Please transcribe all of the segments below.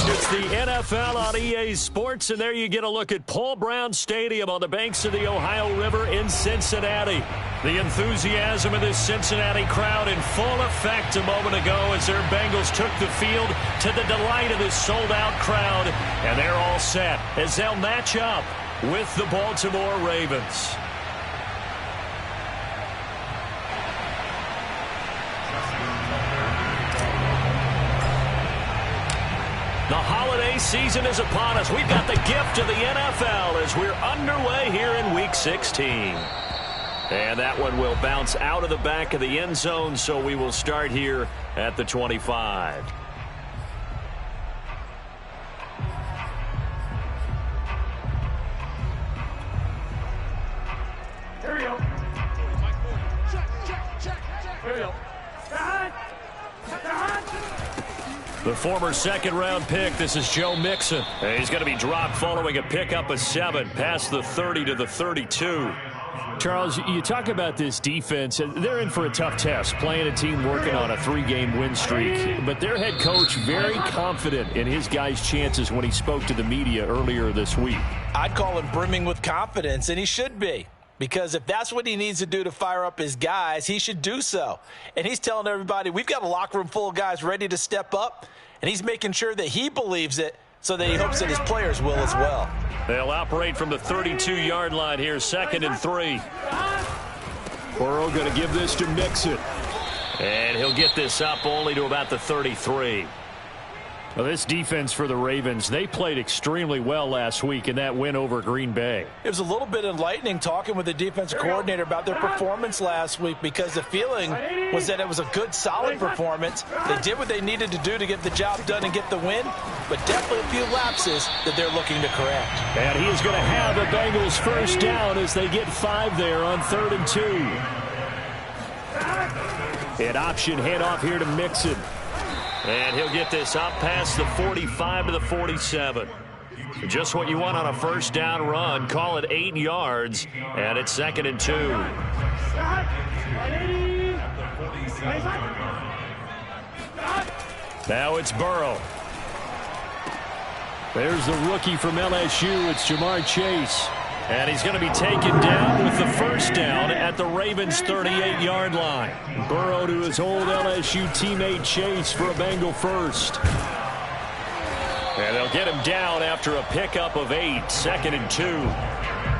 It's the NFL on EA Sports, and there you get a look at Paul Brown Stadium on the banks of the Ohio River in Cincinnati. The enthusiasm of this Cincinnati crowd in full effect a moment ago as their Bengals took the field to the delight of this sold-out crowd. And they're all set as they'll match up with the Baltimore Ravens. The holiday season is upon us. We've got the gift of the NFL as we're underway here in Week 16. And that one will bounce out of the back of the end zone, so we will start here at the 25. Here we go. Here we go. The former second-round pick, this is Joe Mixon. He's going to be dropped following a pickup of 7 past the 30 to the 32. Charles, you talk about this defense. They're in for a tough test, playing a team working on a 3-game win streak. But their head coach very confident in his guys' chances when he spoke to the media earlier this week. I'd call him brimming with confidence, and he should be. Because if that's what he needs to do to fire up his guys, he should do so. And he's telling everybody, we've got a locker room full of guys ready to step up, and he's making sure that he believes it so that he hopes that his players will as well. They'll operate from the 32-yard line here, 2nd and 3. Burrow going to give this to Mixon. And he'll get this up only to about the 33. Well, this defense for the Ravens, they played extremely well last week in that win over Green Bay. It was a little bit enlightening talking with the defensive coordinator about their performance last week because the feeling was that it was a good, solid performance. They did what they needed to do to get the job done and get the win, but definitely a few lapses that they're looking to correct. And he is going to have the Bengals first down as they get 5 there on 3rd and 2. An option handoff here to Mixon. And he'll get this up past the 45 to the 47. Just what you want on a first down run. Call it 8 yards, and it's 2nd and 2. Now it's Burrow. There's the rookie from LSU. It's Jamar Chase. And he's going to be taken down with the first down at the Ravens' 38-yard line. Burrow to his old LSU teammate Chase for a Bengal first. And they'll get him down after a pickup of 8, 2nd and 2.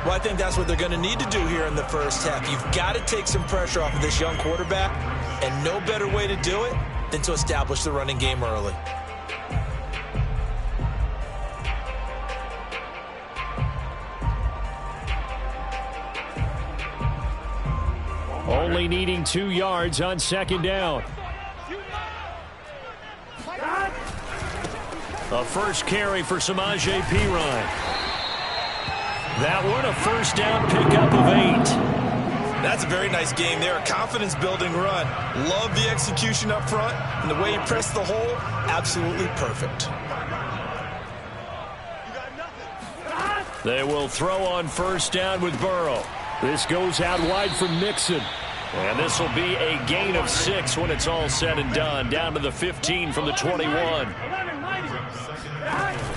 Well, I think that's what they're going to need to do here in the first half. You've got to take some pressure off of this young quarterback, and no better way to do it than to establish the running game early. Only needing 2 yards on 2nd down. A first carry for Samaje Perine. That one, a first down pickup of 8. That's a very nice game there. A confidence-building run. Love the execution up front, and the way he pressed the hole, absolutely perfect. They will throw on first down with Burrow. This goes out wide for Mixon. And this will be a gain of 6 when it's all said and done. Down to the 15 from the 21.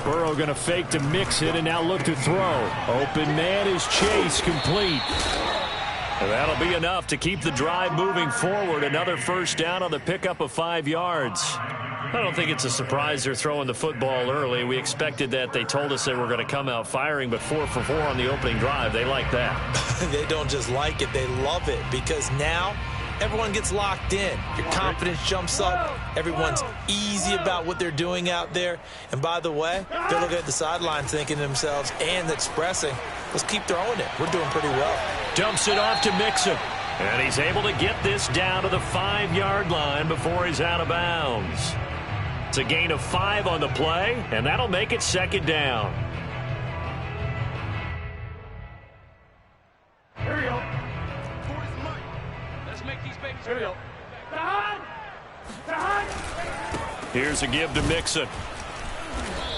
Burrow going to fake to Mixon and now look to throw. Open man is Chase, complete. And that'll be enough to keep the drive moving forward. Another first down on the pickup of 5 yards. I don't think it's a surprise they're throwing the football early. We expected that. They told us they were going to come out firing, but 4 for 4 on the opening drive. They like that. They don't just like it, they love it, because now everyone gets locked in. Your confidence jumps up. Everyone's easy about what they're doing out there. And by the way, they're looking at the sidelines thinking to themselves and expressing, let's keep throwing it. We're doing pretty well. Dumps it off to Mixon. And he's able to get this down to the 5-yard line before he's out of bounds. It's a gain of 5 on the play, and that'll make it 2nd down. Here we go. Let's make these babies. Here we go. Here's a give to Mixon.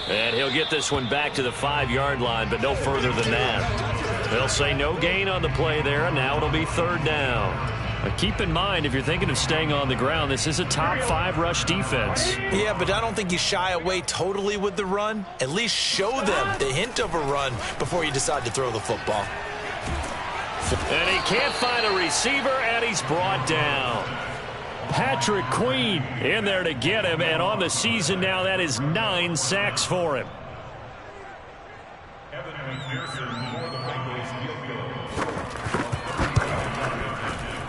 And he'll get this one back to the 5-yard line, but no further than that. They'll say no gain on the play there, and now it'll be 3rd down. Keep in mind, if you're thinking of staying on the ground, this is a top 5 rush defense. Yeah, but I don't think you shy away totally with the run. At least show them the hint of a run before you decide to throw the football. And he can't find a receiver, and he's brought down. Patrick Queen in there to get him, and on the season now, that is 9 sacks for him.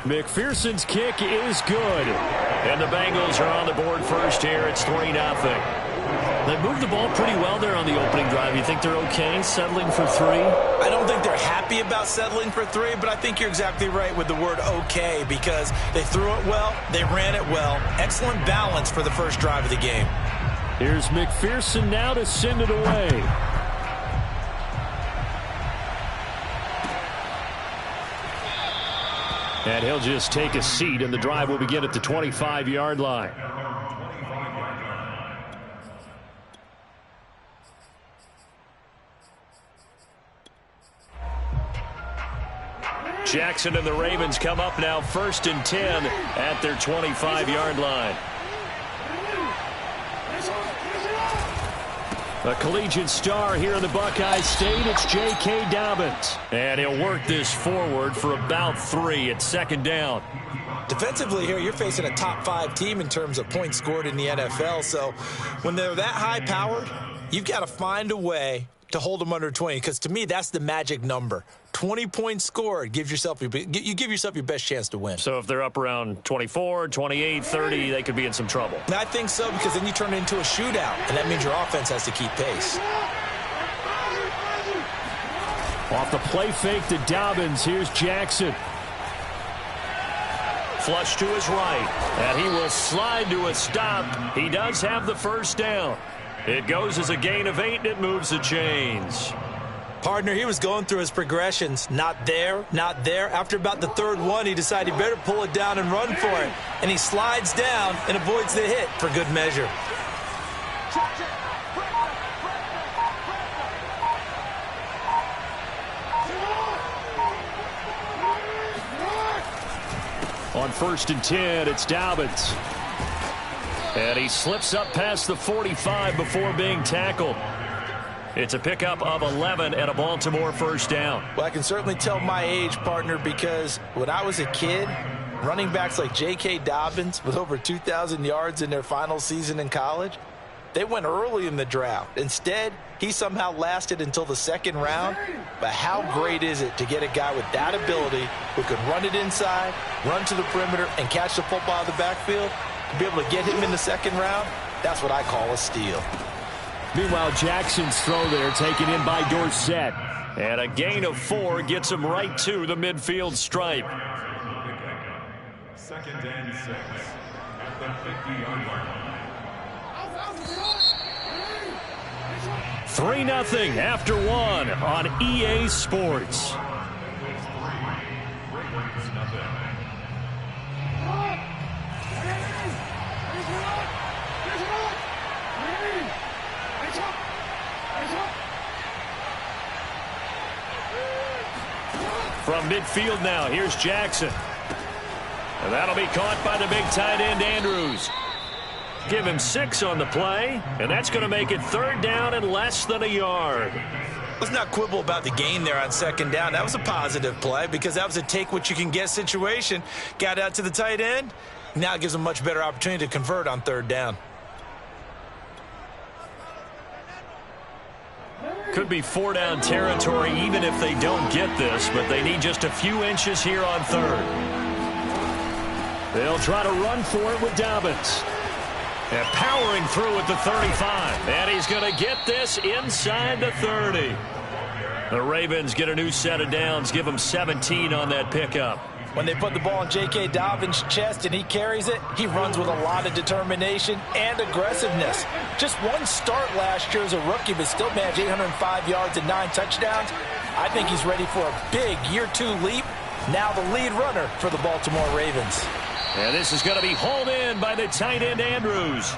McPherson's kick is good. And the Bengals are on the board first here. It's 3-0. They moved the ball pretty well there on the opening drive. You think they're okay settling for 3? I don't think they're happy about settling for 3, but I think you're exactly right with the word okay, because they threw it well, they ran it well. Excellent balance for the first drive of the game. Here's McPherson now to send it away. And he'll just take a seat, and the drive will begin at the 25-yard line. Jackson and the Ravens come up now 1st and 10 at their 25-yard line. A collegiate star here in the Buckeye State, it's J.K. Dobbins. And he'll work this forward for about 3 at 2nd down. Defensively here, you're facing a top 5 team in terms of points scored in the NFL. So when they're that high-powered, you've got to find a way to hold them under 20, because to me, that's the magic number. 20 points scored, you give yourself your best chance to win. So if they're up around 24, 28, 30, they could be in some trouble. And I think so, because then you turn it into a shootout, and that means your offense has to keep pace. Off the play fake to Dobbins, here's Jackson. Flush to his right, and he will slide to a stop. He does have the first down. It goes as a gain of 8, and it moves the chains. Partner, he was going through his progressions. Not there, not there. After about the 3rd one, he decided he better pull it down and run for it. And he slides down and avoids the hit for good measure. On 1st and 10, it's Dobbins. And he slips up past the 45 before being tackled. It's a pickup of 11 and a Baltimore first down. Well, I can certainly tell my age, partner, because when I was a kid, running backs like J.K. Dobbins with over 2,000 yards in their final season in college, they went early in the draft. Instead, he somehow lasted until the 2nd round. But how great is it to get a guy with that ability who can run it inside, run to the perimeter, and catch the football out of the backfield? To be able to get him in the 2nd round, that's what I call a steal. Meanwhile, Jackson's throw there taken in by Dorsett. And a gain of 4 gets him right to the midfield stripe. 2nd and 6 at the 50-yard line. 3-0 after 1 on EA Sports. From midfield now, here's Jackson. And that'll be caught by the big tight end, Andrews. Give him 6 on the play, and that's going to make it 3rd down and less than a yard. Let's not quibble about the gain there on 2nd down. That was a positive play because that was a take-what-you-can-get situation. Got out to the tight end. Now it gives them a much better opportunity to convert on 3rd down. Could be 4-down territory even if they don't get this, but they need just a few inches here on 3rd. They'll try to run for it with Dobbins. And powering through at the 35. And he's going to get this inside the 30. The Ravens get a new set of downs, give them 17 on that pickup. When they put the ball in J.K. Dobbins' chest and he carries it, he runs with a lot of determination and aggressiveness. Just one start last year as a rookie, but still managed 805 yards and 9 touchdowns. I think he's ready for a big year 2 leap. Now the lead runner for the Baltimore Ravens. And this is going to be hauled in by the tight end, Andrews.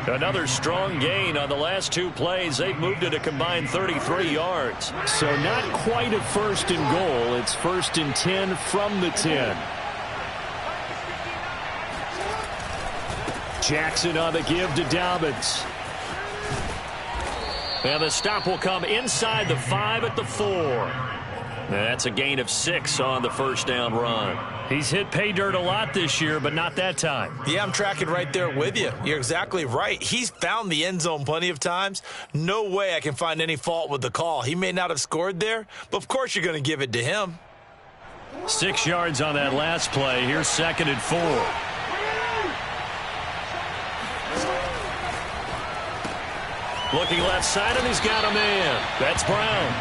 Another strong gain on the last 2 plays. They've moved it a combined 33 yards. So not quite a 1st and goal. It's 1st and 10 from the 10. Jackson on the give to Dobbins. And the stop will come inside the 5 at the 4. That's a gain of 6 on the first down run. He's hit pay dirt a lot this year, but not that time. Yeah, I'm tracking right there with you. You're exactly right. He's found the end zone plenty of times. No way I can find any fault with the call. He may not have scored there, but of course you're going to give it to him. 6 yards on that last play. Here's 2nd and 4. Looking left side, and he's got a man. That's Brown.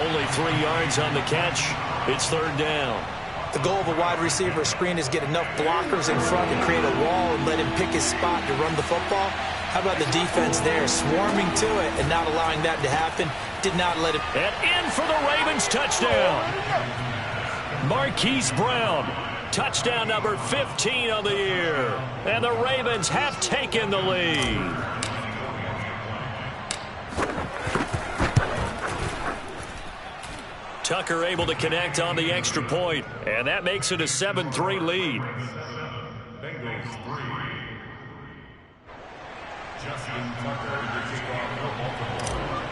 Only 3 yards on the catch. It's 3rd down. The goal of a wide receiver screen is get enough blockers in front to create a wall and let him pick his spot to run the football. How about the defense there, swarming to it and not allowing that to happen? Did not let it. And in for the Ravens touchdown. Marquise Brown, touchdown number 15 on the year. And the Ravens have taken the lead. Tucker able to connect on the extra point, and that makes it a 7-3 lead. Bengals 3. Justin Tucker to kick off the Baltimore.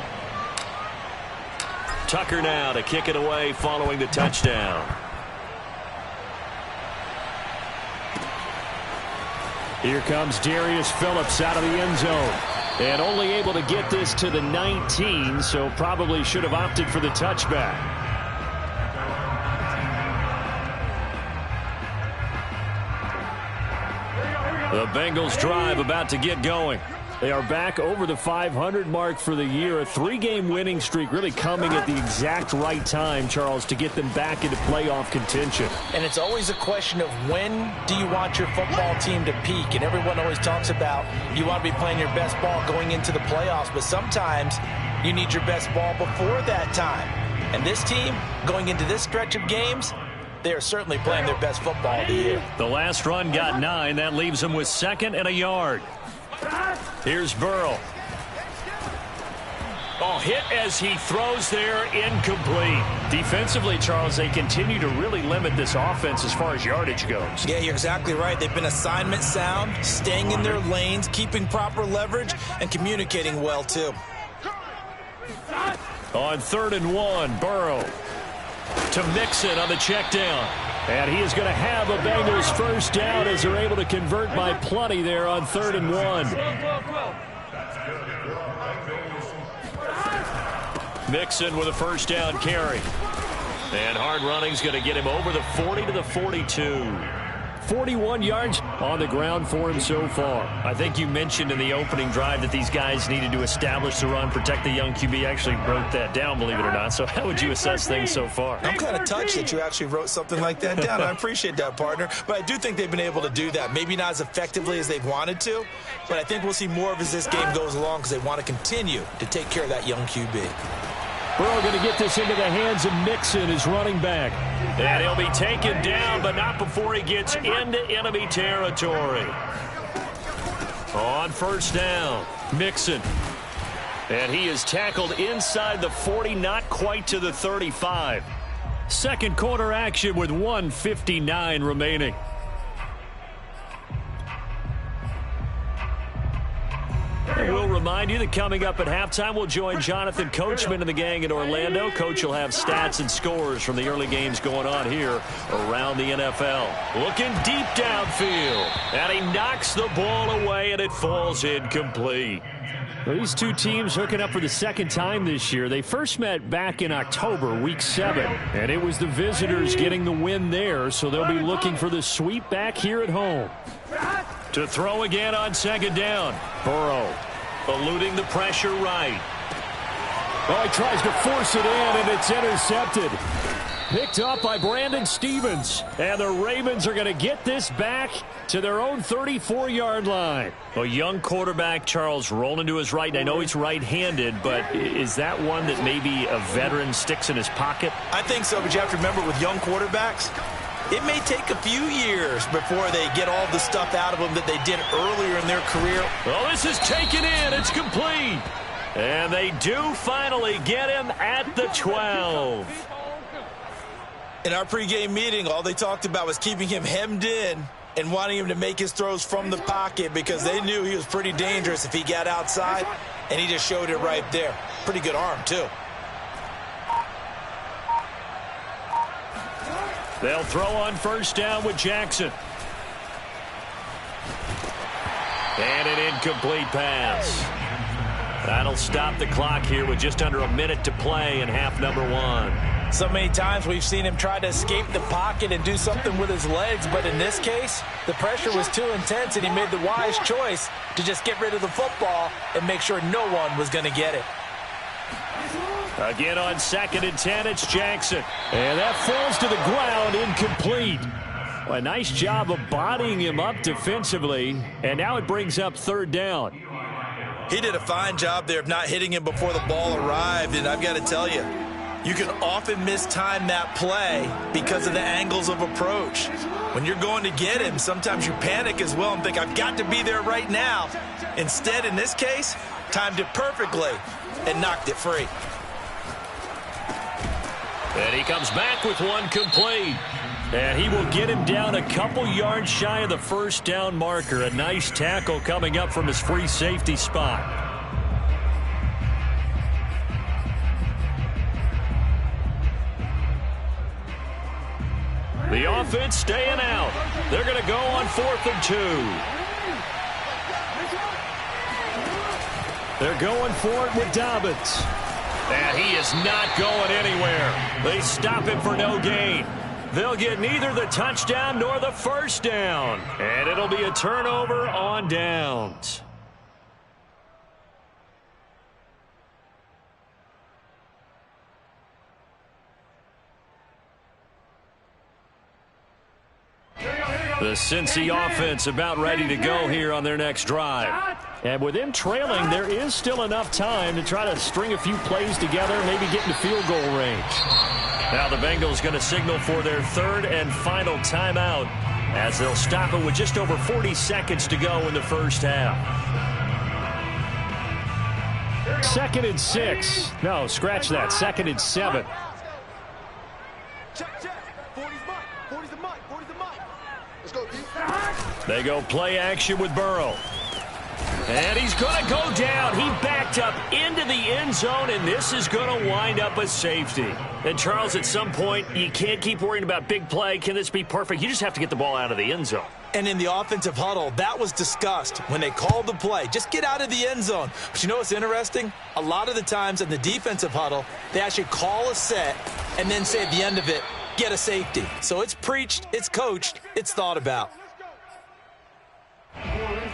Tucker now to kick it away following the touchdown. Here comes Darius Phillips out of the end zone. And only able to get this to the 19, so probably should have opted for the touchback. The Bengals drive about to get going. They are back over the 500 mark for the year. A 3-game winning streak really coming at the exact right time, Charles, to get them back into playoff contention. And it's always a question of when do you want your football team to peak? And everyone always talks about you want to be playing your best ball going into the playoffs, but sometimes you need your best ball before that time. And this team, going into this stretch of games, they are certainly playing their best football of the year. The last run got 9. That leaves them with 2nd and a yard. Here's Burrow. Oh, hit as he throws there, incomplete. Defensively, Charles, they continue to really limit this offense as far as yardage goes. Yeah, you're exactly right. They've been assignment sound, staying in their lanes, keeping proper leverage, and communicating well, too. On 3rd and 1, Burrow to Mixon on the check down. And he is going to have a Bengals first down as they're able to convert by plenty there on 3rd and 1. Mixon with a first down carry. And hard running is going to get him over the 40 to the 42. 41 yards on the ground for him so far. I think you mentioned in the opening drive that these guys needed to establish the run, protect the young QB. Actually wrote that down, believe it or not. So how would you assess things so far? I'm kind of touched that you actually wrote something like that down. I appreciate that, partner. But I do think they've been able to do that. Maybe not as effectively as they've wanted to, but I think we'll see more of as this game goes along because they want to continue to take care of that young QB. Burrow going to get this into the hands of Mixon, his running back. And he'll be taken down, but not before he gets into enemy territory. On first down, Mixon. And he is tackled inside the 40, not quite to the 35. Second quarter action with 1:59 remaining. And we'll remind you that coming up at halftime, we'll join Jonathan Coachman and the gang in Orlando. Coach will have stats and scores from the early games going on here around the NFL. Looking deep downfield, and he knocks the ball away, and it falls incomplete. Well, these two teams hooking up for the second time this year. They first met back in October, week 7, and it was the visitors getting the win there, so they'll be looking for the sweep back here at home. To throw again on second down. Burrow eluding the pressure right. Oh, he tries to force it in, and it's intercepted. Picked up by Brandon Stevens. And the Ravens are going to get this back to their own 34-yard line. A young quarterback, Charles, rolling to his right. I know he's right-handed, but is that one that maybe a veteran sticks in his pocket? I think so, but you have to remember with young quarterbacks, it may take a few years before they get all the stuff out of them that they did earlier in their career. Well, this is taken in. It's complete. And they do finally get him at the 12. In our pregame meeting, all they talked about was keeping him hemmed in and wanting him to make his throws from the pocket because they knew he was pretty dangerous if he got outside, and he just showed it right there. Pretty good arm, too. They'll throw on first down with Jackson. And an incomplete pass. That'll stop the clock here with just under a minute to play in half number 1. So many times we've seen him try to escape the pocket and do something with his legs, but in this case, the pressure was too intense, and he made the wise choice to just get rid of the football and make sure no one was going to get it. Again on 2nd and 10, it's Jackson. And that falls to the ground, incomplete. A nice job of bodying him up defensively, and now it brings up 3rd down. He did a fine job there of not hitting him before the ball arrived, and I've got to tell you, you can often mistime that play because of the angles of approach. When you're going to get him, sometimes you panic as well and think, I've got to be there right now. Instead, in this case, timed it perfectly and knocked it free. And he comes back with one complete. And he will get him down a couple yards shy of the first down marker. A nice tackle coming up from his free safety spot. The offense staying out. They're going to go on 4th and 2. They're going for it with Dobbins. And he is not going anywhere. They stop him for no gain. They'll get neither the touchdown nor the first down. And it'll be a turnover on downs. The Cincy offense about ready to go here on their next drive. And with them trailing, there is still enough time to try to string a few plays together, maybe get into field goal range. Now the Bengals going to signal for their 3rd and final timeout as they'll stop it with just over 40 seconds to go in the first half. 2nd and 6. No, scratch that. 2nd and 7. They go play action with Burrow. And he's going to go down. He backed up into the end zone, and this is going to wind up a safety. And, Charles, at some point, you can't keep worrying about big play. Can this be perfect? You just have to get the ball out of the end zone. And in the offensive huddle, that was discussed when they called the play. Just get out of the end zone. But you know what's interesting? A lot of the times in the defensive huddle, they actually call a set and then say at the end of it, get a safety. So it's preached, it's coached, it's thought about.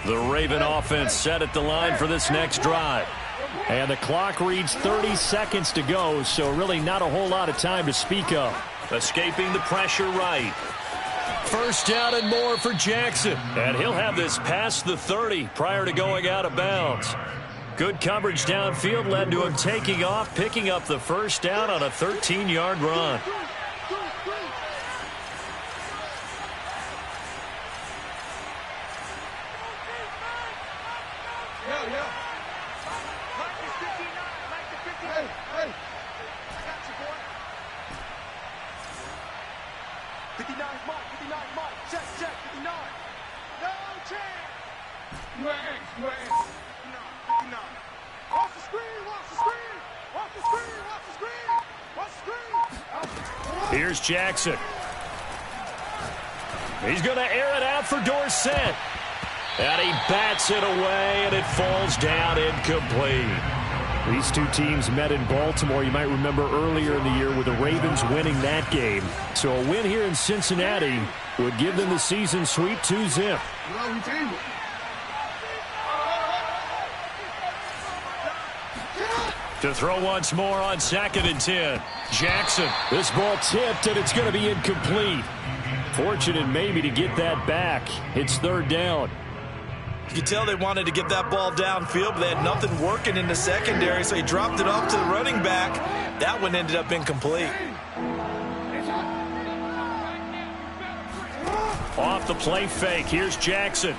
The Raven offense set at the line for this next drive. And the clock reads 30 seconds to go, so really not a whole lot of time to speak of. Escaping the pressure right. First down and more for Jackson. And he'll have this past the 30 prior to going out of bounds. Good coverage downfield led to him taking off, picking up the first down on a 13-yard run. Here's Jackson. He's going to air it out for Dorsett. And he bats it away, and it falls down incomplete. These two teams met in Baltimore, you might remember earlier in the year, with the Ravens winning that game. So a win here in Cincinnati would give them the season sweep 2-zip. To throw once more on 2nd and 10. Jackson. This ball tipped, and it's going to be incomplete. Fortunate maybe to get that back. It's 3rd down. You could tell they wanted to get that ball downfield, but they had nothing working in the secondary, so he dropped it off to the running back. That one ended up incomplete. Off the play fake. Here's Jackson.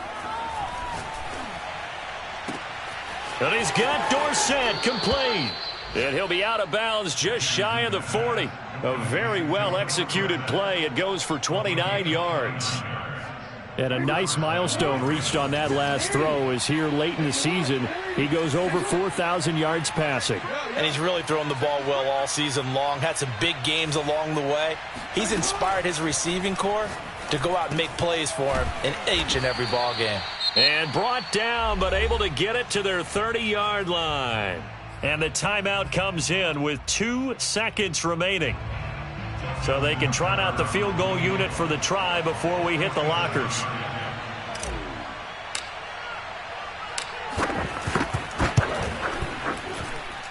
And he's got Dorsett complete. And he'll be out of bounds just shy of the 40. A very well-executed play. It goes for 29 yards. And a nice milestone reached on that last throw is here late in the season. He goes over 4,000 yards passing. And he's really thrown the ball well all season long. Had some big games along the way. He's inspired his receiving corps to go out and make plays for him in each and every ball game. And brought down, but able to get it to their 30-yard line. And the timeout comes in with 2 seconds remaining. So they can trot out the field goal unit for the try before we hit the lockers.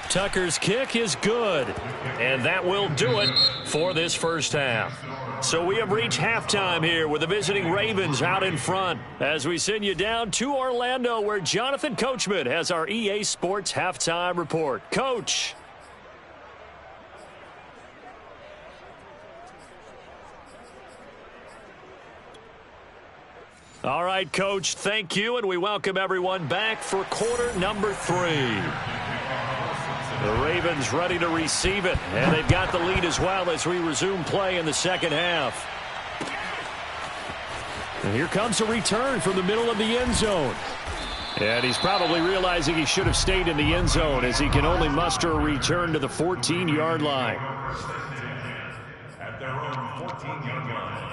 Tucker's kick is good. And that will do it for this first half. So we have reached halftime here with the visiting Ravens out in front as we send you down to Orlando where Jonathan Coachman has our EA Sports halftime report. Coach. All right, Coach, thank you, and we welcome everyone back for quarter number 3. The Ravens ready to receive it, and they've got the lead as well as we resume play in the second half. And here comes a return from the middle of the end zone. And he's probably realizing he should have stayed in the end zone as he can only muster a return to the 14-yard line. At their own 14-yard line.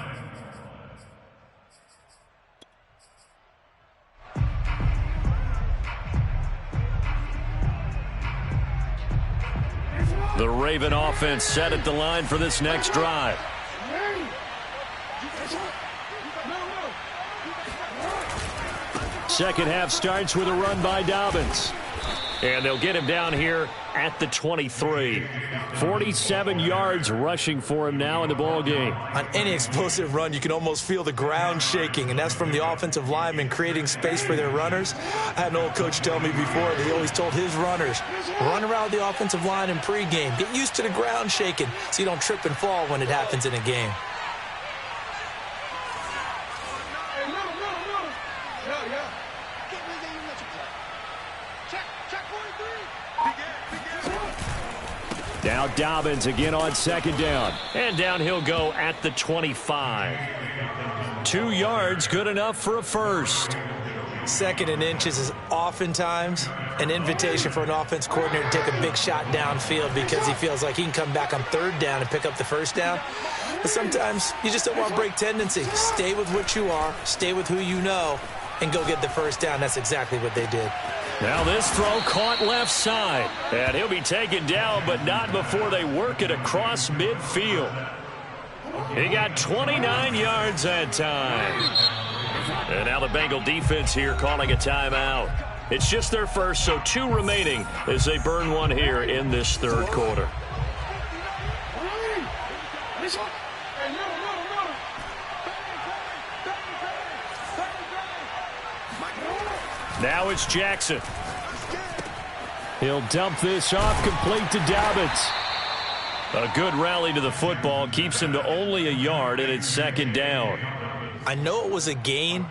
The Raven offense set at the line for this next drive. Second half starts with a run by Dobbins. And they'll get him down here at the 23. 47 yards rushing for him now in the ball game. On any explosive run, you can almost feel the ground shaking, and that's from the offensive linemen creating space for their runners. I had an old coach tell me before, he always told his runners, run around the offensive line in pregame. Get used to the ground shaking so you don't trip and fall when it happens in a game. Now Dobbins again on second down. And down he'll go at the 25. 2 yards, good enough for a first. Second and inches is oftentimes an invitation for an offense coordinator to take a big shot downfield because he feels like he can come back on third down and pick up the first down. But sometimes you just don't want to break tendency. Stay with what you are, stay with who you know, and go get the first down. That's exactly what they did. Now this throw caught left side. And he'll be taken down, but not before they work it across midfield. He got 29 yards that time. And now the Bengal defense here calling a timeout. It's just their first, so 2 remaining as they burn one here in this third quarter. Now it's Jackson. He'll dump this off, complete to Dobbins. A good rally to the football, keeps him to only a yard, and it's second down. I know it was a gain,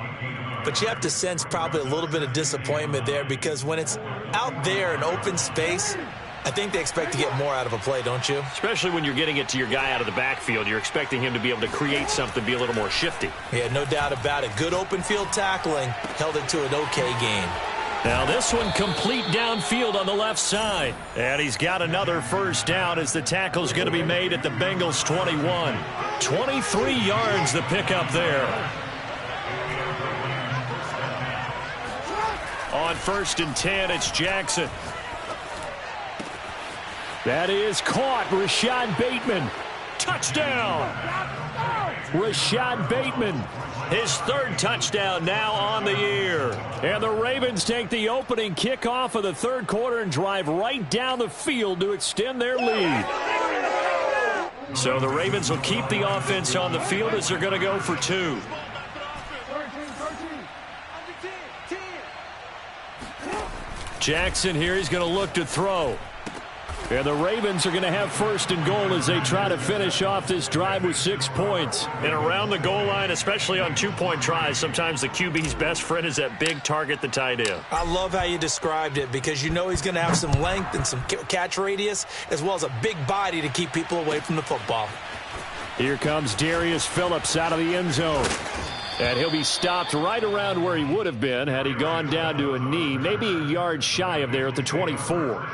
but you have to sense probably a little bit of disappointment there because when it's out there in open space, I think they expect to get more out of a play, don't you? Especially when you're getting it to your guy out of the backfield. You're expecting him to be able to create something, be a little more shifty. Yeah, no doubt about it. Good open field tackling held it to an okay gain. Now this one complete downfield on the left side. And he's got another first down as the tackle's going to be made at the Bengals 21. 23 yards the pickup there. On 1st and 10, it's Jackson. That is caught. Rashad Bateman. Touchdown. Rashad Bateman. His 3rd touchdown now on the year. And the Ravens take the opening kickoff of the third quarter and drive right down the field to extend their lead. So the Ravens will keep the offense on the field as they're going to go for 2. Jackson here, he's going to look to throw. And the Ravens are going to have 1st and goal as they try to finish off this drive with 6 points. And around the goal line, especially on 2-point tries, sometimes the QB's best friend is that big target, the tight end. I love how you described it because you know he's going to have some length and some catch radius as well as a big body to keep people away from the football. Here comes Darius Phillips out of the end zone. And he'll be stopped right around where he would have been had he gone down to a knee, maybe a yard shy of there at the 24.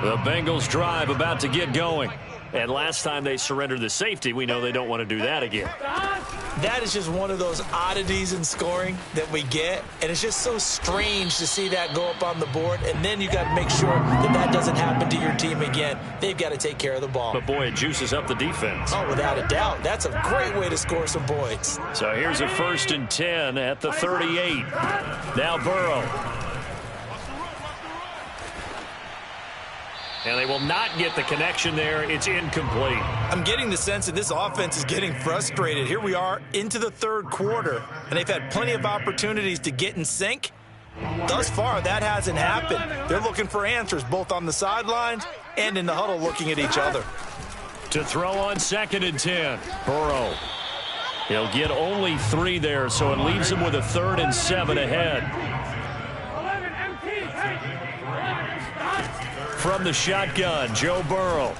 The Bengals drive about to get going. And last time they surrendered the safety, we know they don't want to do that again. That is just one of those oddities in scoring that we get, and it's just so strange to see that go up on the board, and then you got to make sure that that doesn't happen to your team again. They've got to take care of the ball. But, boy, it juices up the defense. Oh, without a doubt. That's a great way to score some points. So here's a 1st and 10 at the 38. Now Burrow. And they will not get the connection there. It's incomplete. I'm getting the sense that this offense is getting frustrated. Here we are into the 3rd quarter, and they've had plenty of opportunities to get in sync. Thus far, that hasn't happened. They're looking for answers both on the sidelines and in the huddle looking at each other. To throw on 2nd and 10. Burrow. He'll get only 3 there, so it leaves him with a 3rd and 7 ahead. From the shotgun, Joe Burrow.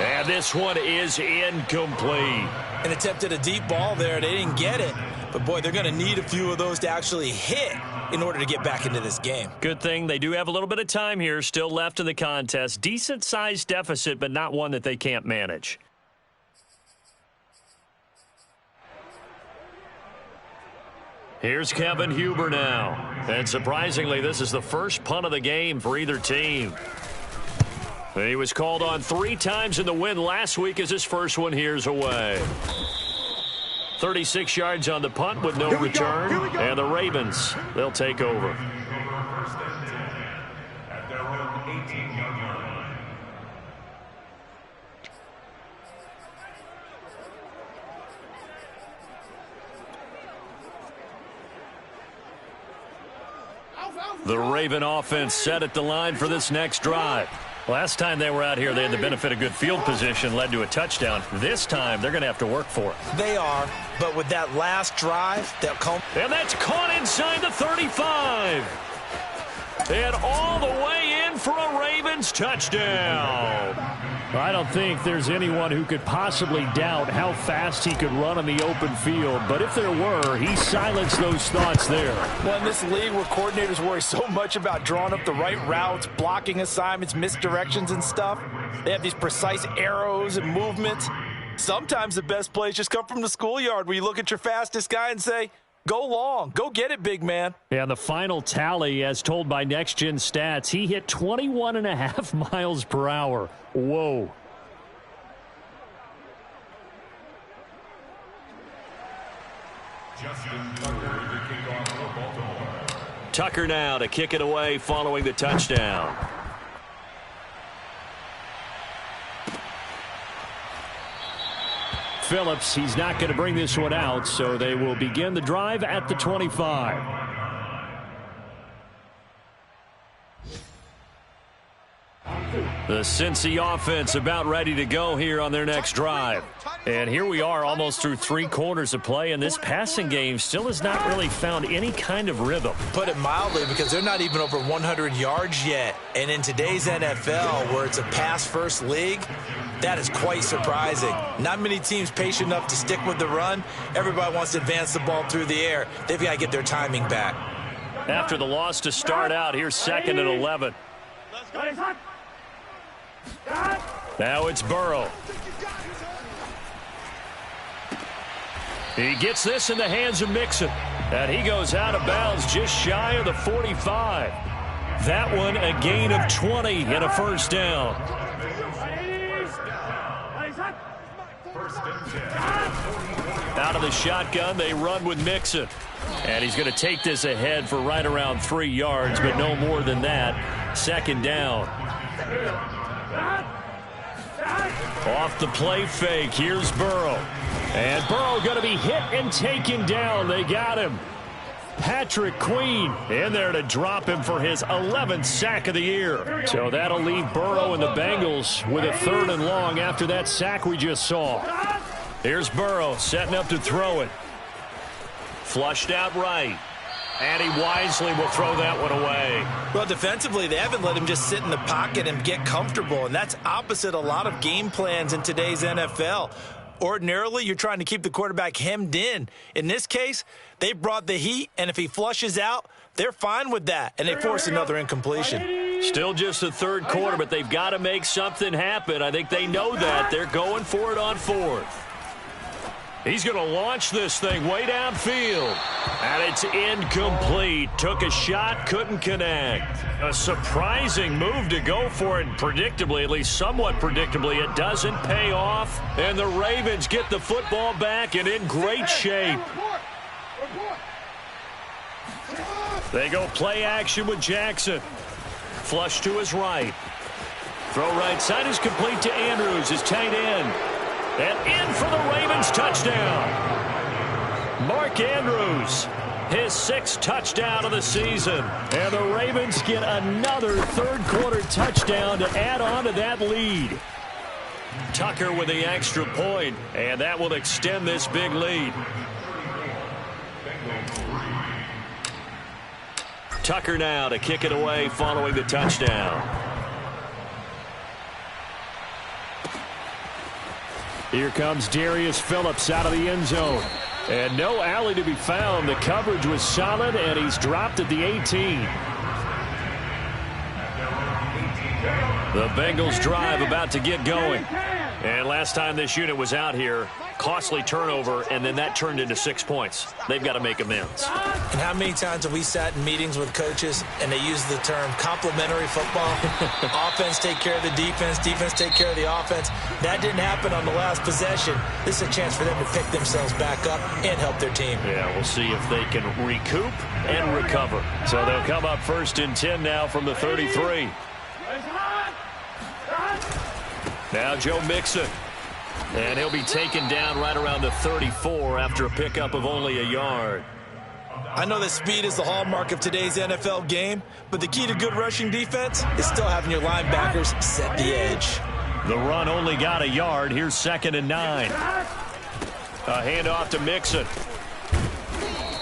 And this one is incomplete. An attempt at a deep ball there. They didn't get it. But, boy, they're going to need a few of those to actually hit in order to get back into this game. Good thing they do have a little bit of time here still left in the contest. Decent-sized deficit, but not one that they can't manage. Here's Kevin Huber now. And surprisingly, this is the first punt of the game for either team. He was called on 3 times in the win last week as his first one here's away. 36 yards on the punt with no return. And the Ravens, they'll take over. At their own 18-yard line. The Raven offense set at the line for this next drive. Last time they were out here, they had the benefit of good field position, led to a touchdown. This time, they're going to have to work for it. They are, but with that last drive, they'll come. And that's caught inside the 35. And all the way in for a Ravens touchdown. I don't think there's anyone who could possibly doubt how fast he could run on the open field. But if there were, he silenced those thoughts there. Well, in this league where coordinators worry so much about drawing up the right routes, blocking assignments, misdirections and stuff, they have these precise arrows and movements. Sometimes the best plays just come from the schoolyard where you look at your fastest guy and say, go long. Go get it, big man. And the final tally, as told by Next Gen Stats, he hit 21.5 miles per hour. Whoa. Justin Tucker, the kickoff for Baltimore. Tucker now to kick it away following the touchdown. Phillips, he's not going to bring this one out, so they will begin the drive at the 25. The Cincy offense about ready to go here on their next drive. And here we are almost through 3 quarters of play, and this passing game still has not really found any kind of rhythm. Put it mildly, because they're not even over 100 yards yet. And in today's NFL, where it's a pass-first league, that is quite surprising. Not many teams patient enough to stick with the run. Everybody wants to advance the ball through the air. They've got to get their timing back. After the loss to start out, here's 2nd and 11. Now it's Burrow. He gets this in the hands of Mixon. And he goes out of bounds just shy of the 45. That one a gain of 20 and a first down. Out of the shotgun, they run with Mixon. And he's going to take this ahead for right around 3 yards, but no more than that. 2nd down. Off the play fake, here's Burrow. And Burrow going to be hit and taken down. They got him. Patrick Queen in there to drop him for his 11th sack of the year. So that'll leave Burrow and the Bengals with a 3rd and long after that sack we just saw. Here's Burrow setting up to throw it. Flushed out right. And he wisely will throw that one away. Well, defensively, they haven't let him just sit in the pocket and get comfortable, and that's opposite a lot of game plans in today's NFL. Ordinarily, you're trying to keep the quarterback hemmed in. In this case, they brought the heat, and if he flushes out, they're fine with that, and they force another incompletion. Still just the third quarter, but they've got to make something happen. I think they know that. They're going for it on fourth. He's going to launch this thing way downfield. And it's incomplete. Took a shot, couldn't connect. A surprising move to go for it. Predictably, at least somewhat predictably, it doesn't pay off. And the Ravens get the football back and in great shape. They go play action with Jackson. Flush to his right. Throw right side is complete to Andrews, his tight end. And in for the Ravens touchdown. Mark Andrews, his 6th touchdown of the season. And the Ravens get another third-quarter touchdown to add on to that lead. Tucker with the extra point, and that will extend this big lead. Tucker now to kick it away following the touchdown. Here comes Darius Phillips out of the end zone. And no alley to be found. The coverage was solid, and he's dropped at the 18. The Bengals drive about to get going. And last time this unit was out here, costly turnover, and then that turned into 6 points. They've got to make amends. And how many times have we sat in meetings with coaches and they use the term complementary football? Offense take care of the defense, defense take care of the offense. That didn't happen on the last possession. This is a chance for them to pick themselves back up and help their team. Yeah, we'll see if they can recoup and recover. So they'll come up 1st and 10 now from the 33. Now Joe Mixon. And he'll be taken down right around the 34 after a pickup of only a yard. I know that speed is the hallmark of today's NFL game, but the key to good rushing defense is still having your linebackers set the edge. The run only got a yard. Here's 2nd and 9. A handoff to Mixon.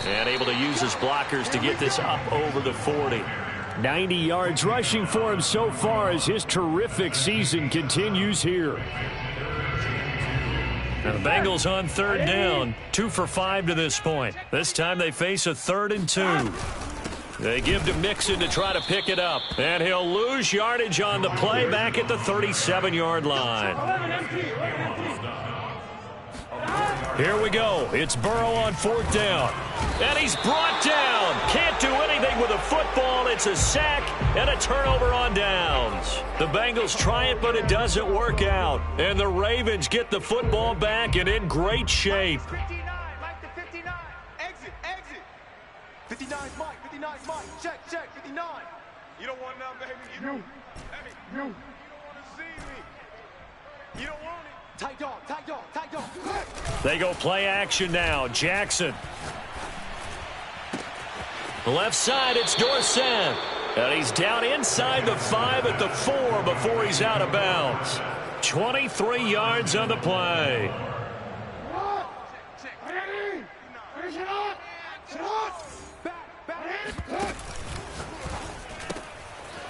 And able to use his blockers to get this up over the 40. 90 yards rushing for him so far as his terrific season continues here. Now the Bengals on 3rd down, 2 for 5 to this point. This time they face a 3rd and 2. They give to Mixon to try to pick it up. And he'll lose yardage on the play back at the 37-yard line. Here we go. It's Burrow on 4th down. And he's brought down. Can't do anything with a football. It's a sack and a turnover on downs. The Bengals try it, but it doesn't work out. And the Ravens get the football back and in great shape. 59, Mike to 59. Exit, exit. 59 Mike, 59 Mike. Check, check, 59. You don't want none, baby. You don't want to see me. You don't want it. Tight dog, tight dog, tight dog. They go play action now. Jackson. Left side, it's Dorsett. And he's down inside the 5 at the 4 before he's out of bounds. 23 yards on the play.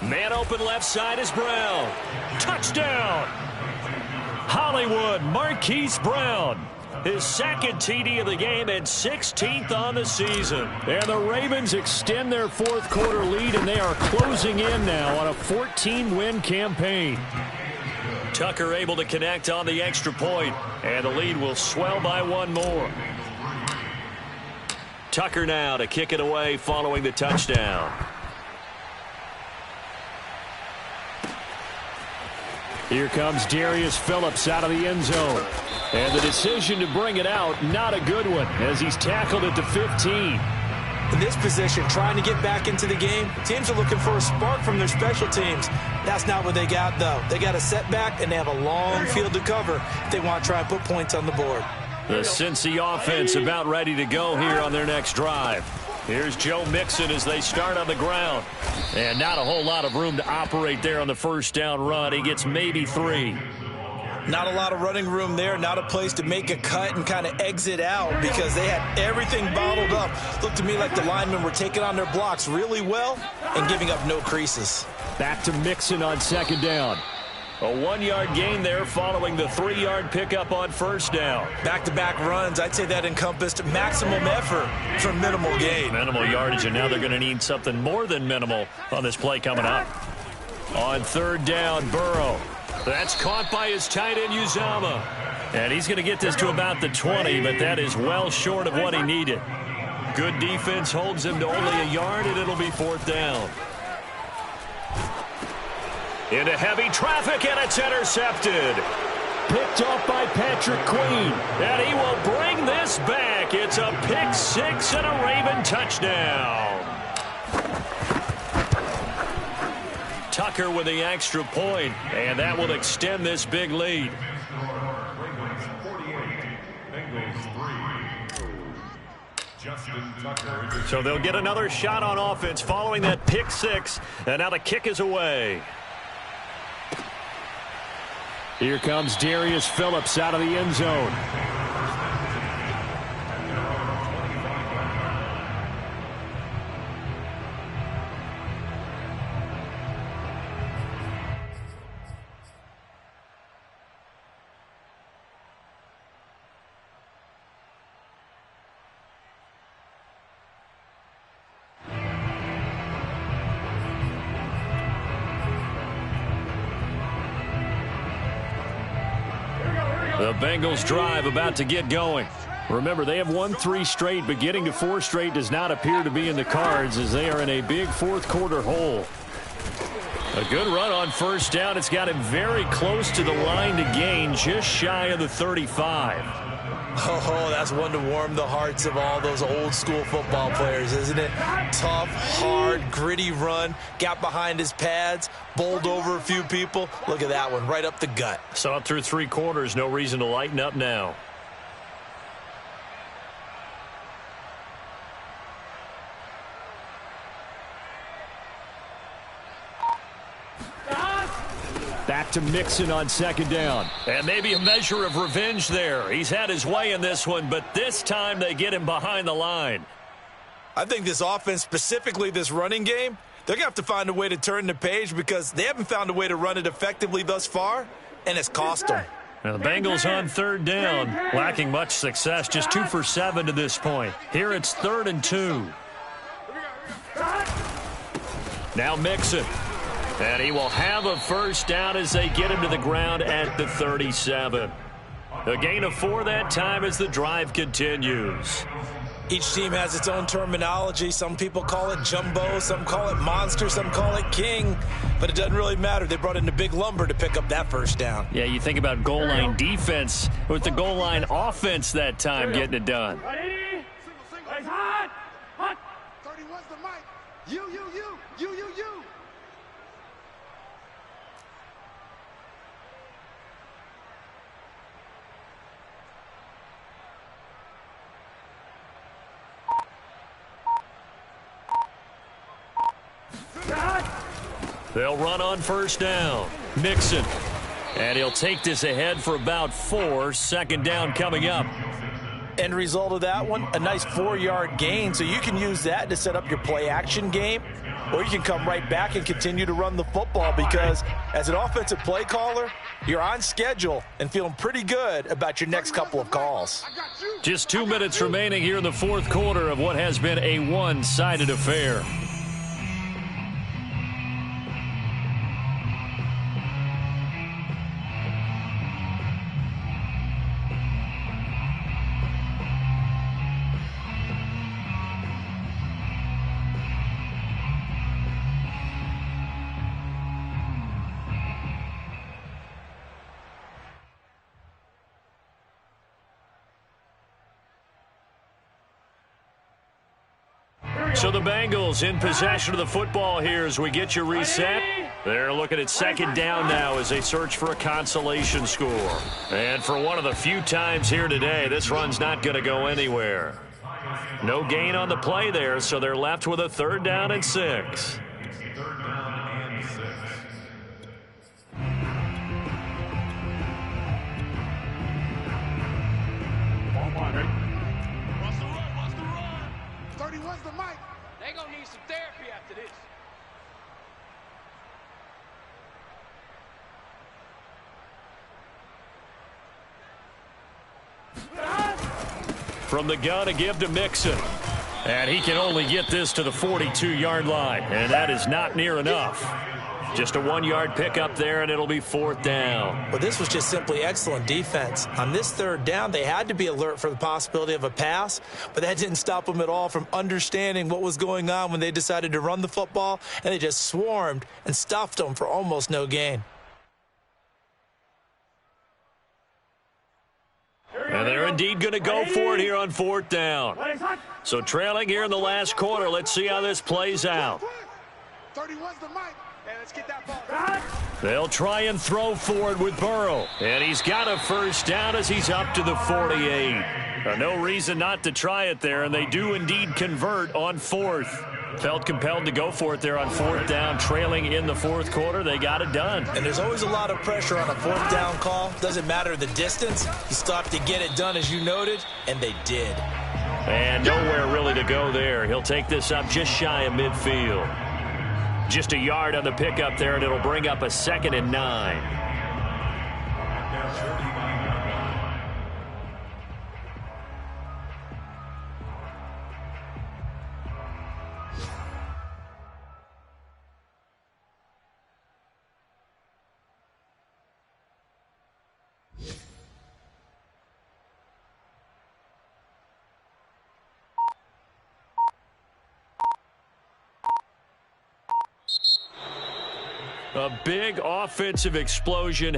Man open left side is Brown. Touchdown. Hollywood, Marquise Brown. His 2nd TD of the game and 16th on the season. And the Ravens extend their 4th quarter lead, and they are closing in now on a 14-win campaign. Tucker able to connect on the extra point, and the lead will swell by 1 more. Tucker now to kick it away following the touchdown. Here comes Darius Phillips out of the end zone. And the decision to bring it out, not a good one, as he's tackled at the 15. In this position, trying to get back into the game, teams are looking for a spark from their special teams. That's not what they got, though. They got a setback, and they have a long field to cover if they want to try and put points on the board. The Cincy offense about ready to go here on their next drive. Here's Joe Mixon as they start on the ground. And not a whole lot of room to operate there on the 1st down run. He gets maybe 3. Not a lot of running room there, not a place to make a cut and kind of exit out because they had everything bottled up. Looked to me like the linemen were taking on their blocks really well and giving up no creases. Back to Mixon on 2nd down. A 1-yard gain there following the 3-yard pickup on first down. Back-to-back runs, I'd say that encompassed maximum effort for minimal gain. Minimal yardage, and now they're going to need something more than minimal on this play coming up. On third down, Burrow. That's caught by his tight end, Uzama. And he's going to get this to about the 20, but that is well short of what he needed. Good defense holds him to only a yard, and it'll be fourth down. Into heavy traffic, and it's intercepted. Picked off by Patrick Queen, and he will bring this back. It's a pick six and a Raven touchdown. Tucker with the extra point, and that will extend this big lead. So they'll get another shot on offense following that pick six, and now the kick is away. Here comes Darius Phillips out of the end zone. The Bengals drive about to get going. Remember, they have won 3 straight, but getting to 4 straight does not appear to be in the cards as they are in a big fourth quarter hole. A good run on first down. It's got him very close to the line to gain, just shy of the 35. Oh, that's one to warm the hearts of all those old school football players, isn't it? Tough, hard, gritty run. Got behind his pads, bowled over a few people. Look at that one, right up the gut. Saw it through 3 quarters. No reason to lighten up now. Back to Mixon on second down. And maybe a measure of revenge there. He's had his way in this one, but this time they get him behind the line. I think this offense, specifically this running game, they're going to have to find a way to turn the page because they haven't found a way to run it effectively thus far, and it's cost them. Now the Bengals on third down, lacking much success, just 2 for 7 to this point. Here it's 3rd and 2. Now Mixon. And he will have a first down as they get him to the ground at the 37. A gain of 4 that time as the drive continues. Each team has its own terminology. Some people call it jumbo, some call it monster, some call it king. But it doesn't really matter. They brought in the big lumber to pick up that first down. Yeah, you think about goal line defense with the goal line offense that time getting it done. Ready? Hot! Hot! 31's the mic. You. They'll run on first down. Mixon. And he'll take this ahead for about 4. Second down coming up. End result of that one, a nice 4-yard gain. So you can use that to set up your play-action game, or you can come right back and continue to run the football because as an offensive play caller, you're on schedule and feeling pretty good about your next couple of calls. Just 2 minutes remaining here in the fourth quarter of what has been a one-sided affair. So the Bengals in possession of the football here as we get you reset. They're looking at second down now as they search for a consolation score. And for one of the few times here today, this run's not going to go anywhere. No gain on the play there, so they're left with a 3rd down and 6. They're going to need some therapy after this. From the gun, a give to Mixon. And he can only get this to the 42-yard line, and that is not near enough. Just a 1-yard pickup there, and it'll be 4th down. Well, this was just simply excellent defense. On this 3rd down, they had to be alert for the possibility of a pass, but that didn't stop them at all from understanding what was going on when they decided to run the football, and they just swarmed and stuffed them for almost no gain. And they're indeed going to go for it here on 4th down. So trailing here in the last quarter, let's see how this plays out. 31's the mic. Hey, let's get that ball. They'll try and throw for it with Burrow. And he's got a 1st down as he's up to the 48. No reason not to try it there, and they do indeed convert on 4th. Felt compelled to go for it there on 4th down, trailing in the 4th quarter. They got it done. And there's always a lot of pressure on a 4th down call. Doesn't matter the distance. You still have to get it done, as you noted, and they did. And nowhere really to go there. He'll take this up just shy of midfield. Just a yard on the pickup there, and it'll bring up a 2nd and 9. A big offensive explosion.